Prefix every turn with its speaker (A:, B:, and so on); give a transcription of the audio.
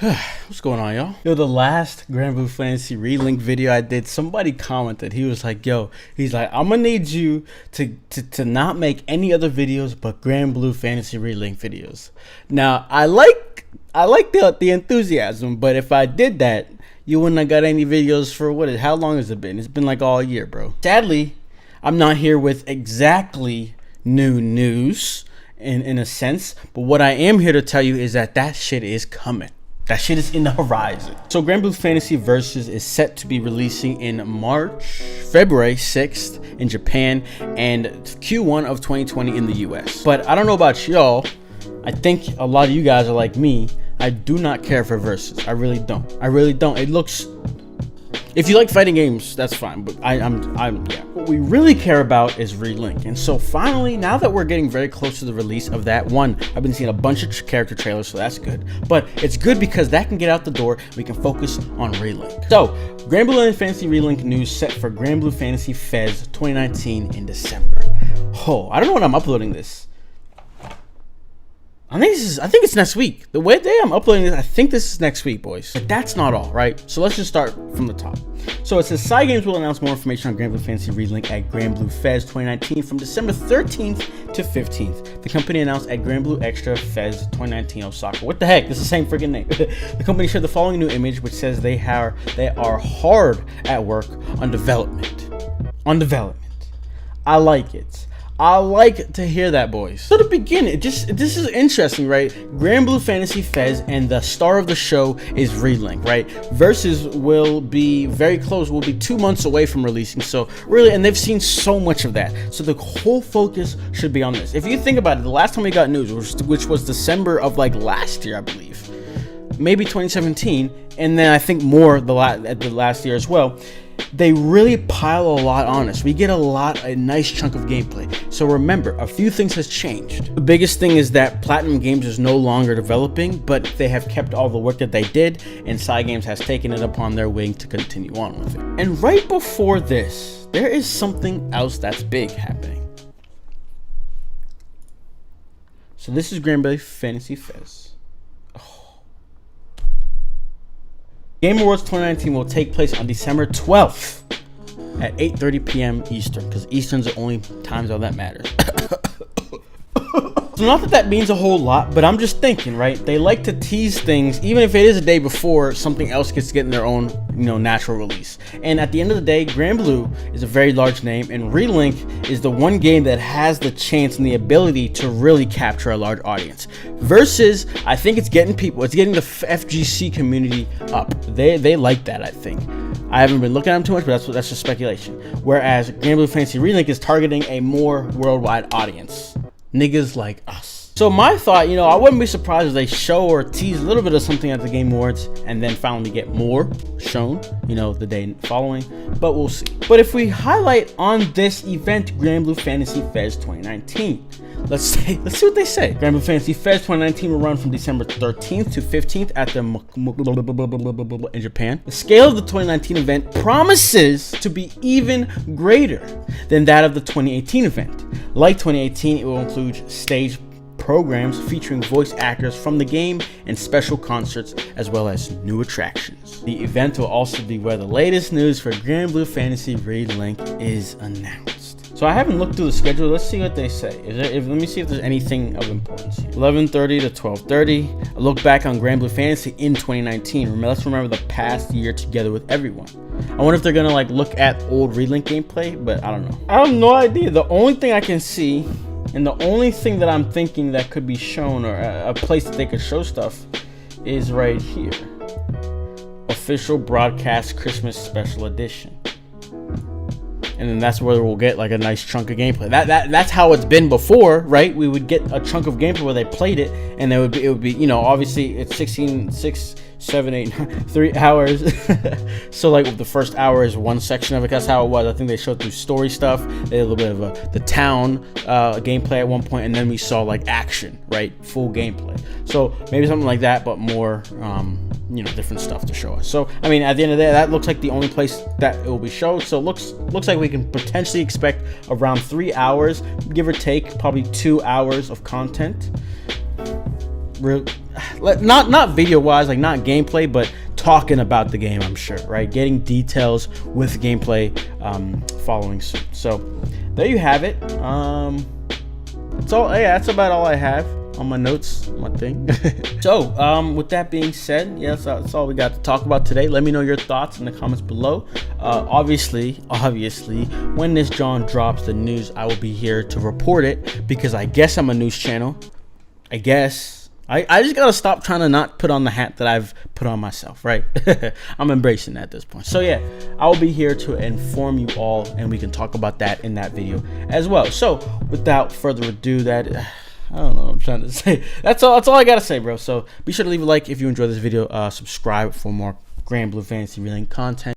A: What's going on, y'all? Yo, the last Granblue Fantasy Relink video I did, somebody commented. He was like, yo, he's like, I'm gonna need you to not make any other videos but Granblue Fantasy Relink videos. Now, I like the enthusiasm, but if I did that, you wouldn't have got any videos for how long has it been? It's been like all year, bro. Sadly, I'm not here with exactly new news in a sense, but what I am here to tell you is that shit is coming. That shit is in the horizon. So Granblue Fantasy Versus is set to be releasing in February 6th in Japan and Q1 of 2020 in the US. But I don't know about y'all. I think a lot of you guys are like me. I do not care for Versus. I really don't. It looks... If you like fighting games, that's fine, but yeah. What we really care about is Relink. And so finally, now that we're getting very close to the release of that one, I've been seeing a bunch of character trailers, so that's good. But it's good because that can get out the door, we can focus on Relink. So, Granblue Fantasy Relink news set for Granblue Fantasy Fez 2019 in December. Oh, I don't know when I'm uploading this. I think it's next week. The day I'm uploading this, I think this is next week, boys. But that's not all, right? So let's just start from the top. So it says Cygames will announce more information on Granblue Fantasy Relink at Granblue Fez 2019 from December 13th to 15th. The company announced at Granblue Extra Fez 2019 Osaka. What the heck? This is the same freaking name. The company shared the following new image, which says they are hard at work on development. I like it. I like to hear that, boys. So to begin, this is interesting, right? Granblue Fantasy Fez and the star of the show is Relink, right? Versus will be very close. We'll be 2 months away from releasing. So really, and they've seen so much of that. So the whole focus should be on this. If you think about it, the last time we got news, which was December of like last year, I believe, maybe 2017, and then I think more at the last year as well. They really pile a lot on us. We get a nice chunk of gameplay. So remember, a few things has changed. The biggest thing is that Platinum Games is no longer developing, but they have kept all the work that they did, and Cygames has taken it upon their wing to continue on with it. And right before this, there is something else that's big happening. So this is Granblue Fantasy Fez. Game Awards 2019 will take place on December 12th at 8:30 p.m. Eastern, because Eastern's the only time zone that matters. So not that means a whole lot, but I'm just thinking, right? They like to tease things, even if it is a day before something else gets to get in their own, natural release. And at the end of the day, Granblue is a very large name, and Relink is the one game that has the chance and the ability to really capture a large audience. Versus, I think it's getting the FGC community up. They like that, I think. I haven't been looking at them too much, but that's just speculation. Whereas Granblue Fantasy Relink is targeting a more worldwide audience. Niggas like us. So my thought, I wouldn't be surprised if they show or tease a little bit of something at the Game Awards and then finally get more shown, the day following, but we'll see. But if we highlight on this event, Granblue Fantasy Fez 2019, let's see what they say. Granblue Fantasy Fez 2019 will run from December 13th to 15th at the in Japan. The scale of the 2019 event promises to be even greater than that of the 2018 event. Like 2018, it will include stage programs featuring voice actors from the game and special concerts, as well as new attractions. The event will also be where the latest news for Granblue Fantasy Relink is announced. So I haven't looked through the schedule. Let's see what they say. Let me see if there's anything of importance here. 11:30 to 12:30. A look back on Granblue Fantasy in 2019. Let's remember the past year together with everyone. I wonder if they're gonna look at old Relink gameplay, but I don't know. I have no idea. The only thing I can see, and the only thing that I'm thinking that could be shown, or a place that they could show stuff, is right here. Official broadcast Christmas special edition. And then that's where we'll get a nice chunk of gameplay. That's how it's been before, right? We would get a chunk of gameplay where they played it, and it would be obviously it's 3 hours. So the first hour is one section of it. That's how it was. I think they showed through story stuff. They had a little bit of the town gameplay at one point, and then we saw action, right? Full gameplay. So maybe something like that, but more different stuff to show us. So I mean, at the end of the day, that looks like the only place that it will be shown. So it looks like we can potentially expect around 3 hours, give or take, probably 2 hours of content. not video wise, like not gameplay, but talking about the game. I'm sure, right? Getting details with gameplay following suit. So there you have it. That's all. Yeah, that's about all I have on my notes, my thing. So with that being said, yeah, that's all we got to talk about today. Let me know your thoughts in the comments below. Obviously when this John drops the news, I will be here to report it, because I guess I'm a news channel. I guess I just gotta stop trying to not put on the hat that I've put on myself, right? I'm embracing that at this point. So yeah, I will be here to inform you all, and we can talk about that in that video as well. So without further ado, I don't know what I'm trying to say. That's all I gotta say, bro. So be sure to leave a like if you enjoyed this video. Subscribe for more Granblue Fantasy Relink content.